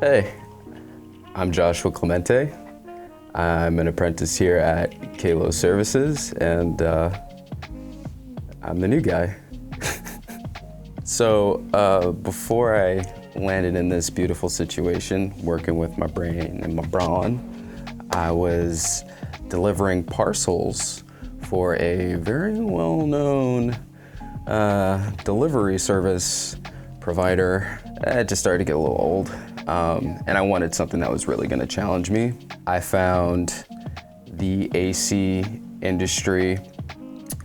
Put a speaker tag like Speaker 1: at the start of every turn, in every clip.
Speaker 1: Hey, I'm Josh Clemente. I'm an apprentice here at Kalo Services, and I'm the new guy. So before I landed in this beautiful situation, working with my brain and my brawn, I was delivering parcels for a very well-known delivery service provider. It just started to get a little old. And I wanted something that was really going to challenge me. I found the AC industry,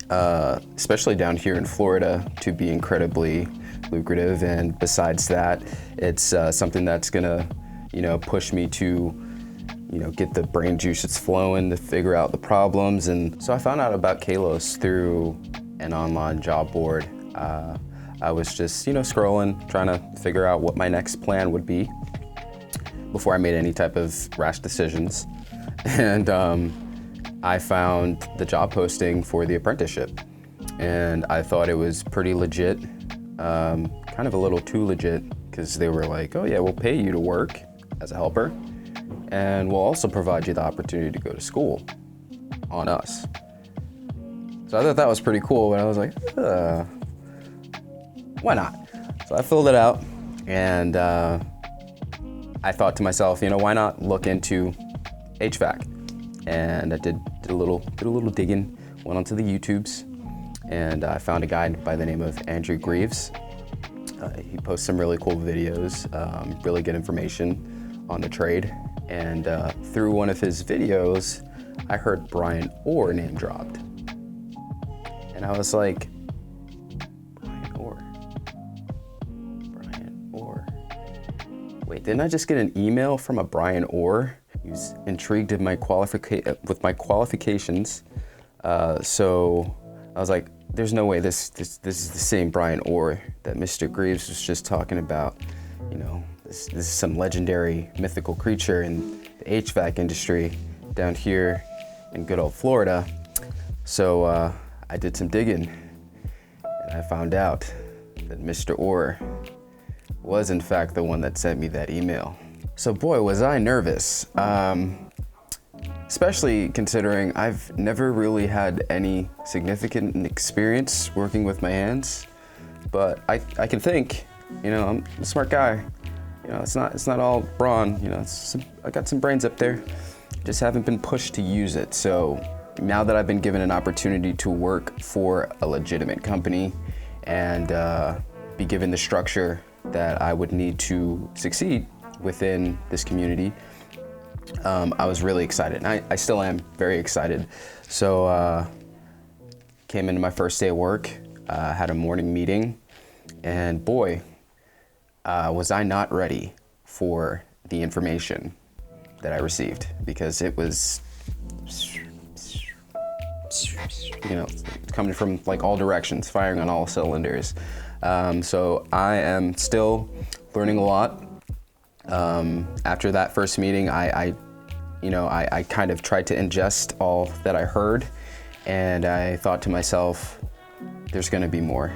Speaker 1: especially down here in Florida, to be incredibly lucrative. And besides that, it's something that's going to, push me to, get the brain juices flowing to figure out the problems. And so I found out about Kalos through an online job board. I was just, scrolling, trying to figure out what my next plan would be before I made any type of rash decisions. And I found the job posting for the apprenticeship. And I thought it was pretty legit, kind of a little too legit, because they were like, oh yeah, we'll pay you to work as a helper, and we'll also provide you the opportunity to go to school on us. So I thought that was pretty cool, but I was like, why not? So I filled it out, and I thought to myself, why not look into HVAC? And I did a little digging, went onto the YouTubes, and I found a guy by the name of Andrew Greaves. He posts some really cool videos, really good information on the trade. And through one of his videos, I heard Brian Orr name dropped. And I was like, Brian Orr. Wait, didn't I just get an email from a Brian Orr? He was intrigued with my qualifications. So I was like, there's no way this is the same Brian Orr that Mr. Greaves was just talking about. This is some legendary mythical creature in the HVAC industry down here in good old Florida. So I did some digging, and I found out that Mr. Orr was in fact the one that sent me that email. So boy, was I nervous. Especially considering I've never really had any significant experience working with my hands, but I can think, I'm a smart guy. It's not all brawn, I got some brains up there, just haven't been pushed to use it. So now that I've been given an opportunity to work for a legitimate company and be given the structure that I would need to succeed within this community, I was really excited, and I still am very excited. So came into my first day of work, had a morning meeting, and boy, was I not ready for the information that I received, because it was, coming from like all directions, firing on all cylinders. So I am still learning a lot. After that first meeting, I kind of tried to ingest all that I heard, and I thought to myself, there's gonna be more.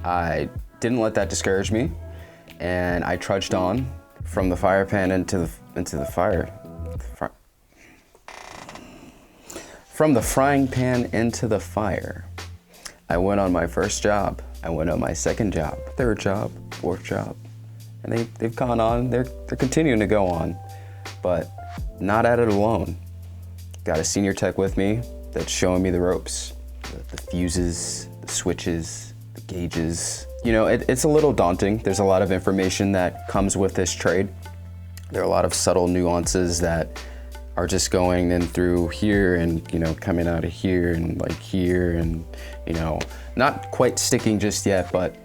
Speaker 1: I didn't let that discourage me, and I trudged on from the fire pan from the frying pan into the fire. I went on my first job. I went on my second job, third job, fourth job. And they've gone on, they're continuing to go on, but not at it alone. Got a senior tech with me that's showing me the ropes, the fuses, the switches, the gauges. It's a little daunting. There's a lot of information that comes with this trade. There are a lot of subtle nuances that are just going in through here and, coming out of here and like here and, not quite sticking just yet, but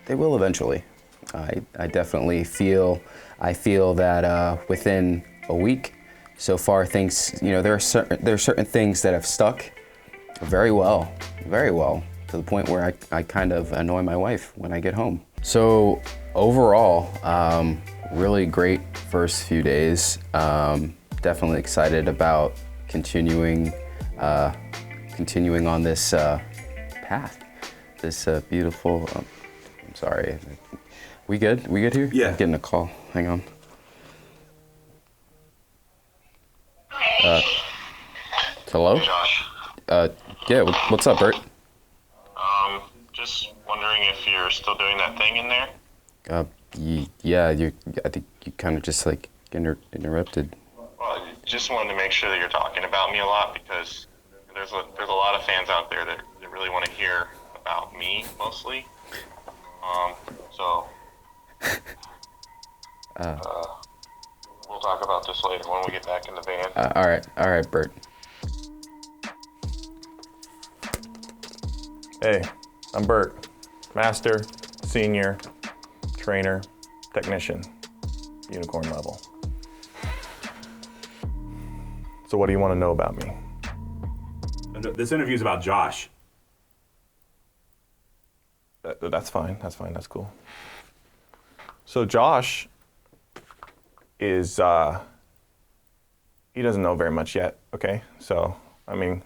Speaker 1: they will eventually. I definitely feel that within a week so far, things, there are certain things that have stuck very well, to the point where I kind of annoy my wife when I get home. So overall, really great first few days. Definitely excited about continuing on this path, this beautiful. I'm sorry. We good here?
Speaker 2: Yeah.
Speaker 1: I'm getting a call. Hang on. Hello?
Speaker 2: Hey Josh,
Speaker 1: Yeah, what's up, Bert?
Speaker 2: just wondering if you're still doing that thing in there?
Speaker 1: Yeah, I think you kind of just like interrupted.
Speaker 2: Well, just wanted to make sure that you're talking about me a lot because there's a lot of fans out there that really want to hear about me mostly. So we'll talk about this later when we get back in the van.
Speaker 1: All right, Bert.
Speaker 3: Hey, I'm Bert, master, senior, trainer, technician, unicorn level. So what do you want to know about me?
Speaker 4: This interview is about Josh.
Speaker 3: That's fine, that's cool. So Josh is, he doesn't know very much yet, okay? So, I mean,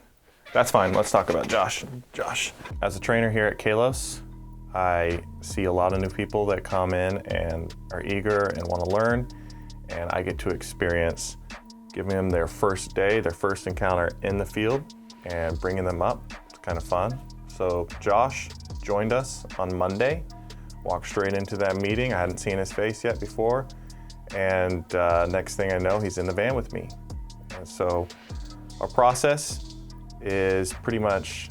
Speaker 3: that's fine, let's talk about Josh. Josh, as a trainer here at Kalos, I see a lot of new people that come in and are eager and want to learn, and I get to experience giving them their first day, their first encounter in the field, and bringing them up. It's kind of fun. So Josh joined us on Monday, walked straight into that meeting. I hadn't seen his face yet before, and next thing I know, he's in the van with me. And so our process is pretty much,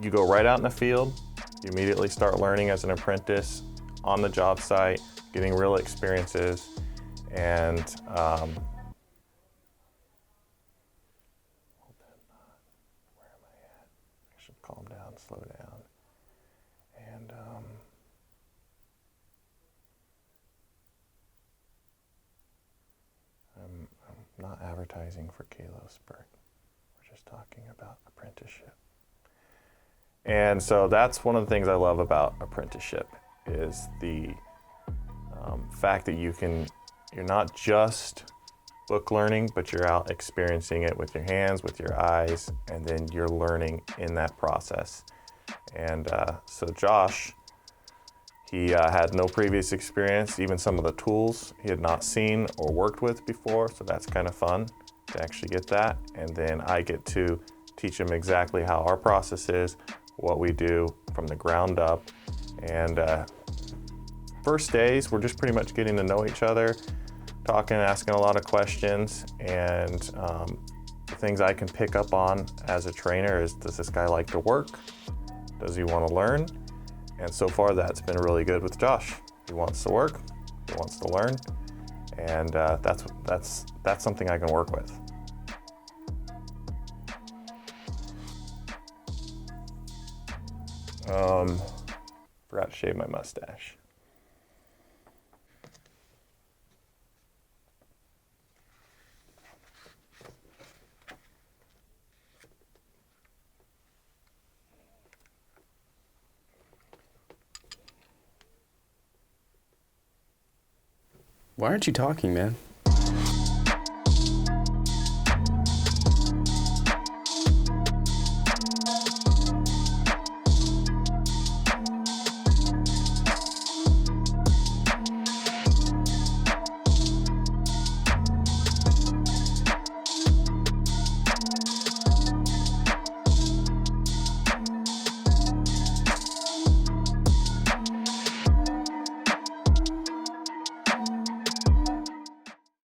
Speaker 3: you go right out in the field, you immediately start learning as an apprentice on the job site, getting real experiences, and where am I at? I should calm down, slow down. And I'm not advertising for Kalos, Bert. We're just talking about apprenticeship. And so that's one of the things I love about apprenticeship is the fact that you're not just book learning, but you're out experiencing it with your hands, with your eyes, and then you're learning in that process. And so Josh, he had no previous experience, even some of the tools he had not seen or worked with before, so that's kind of fun to actually get that. And then I get to teach him exactly how our process is, what we do from the ground up. And first days, we're just pretty much getting to know each other, talking, asking a lot of questions, and the things I can pick up on as a trainer is, does this guy like to work? Does he want to learn? And so far that's been really good with Josh. He wants to work, he wants to learn, and that's something I can work with. Forgot to shave my mustache.
Speaker 1: Why aren't you talking, man?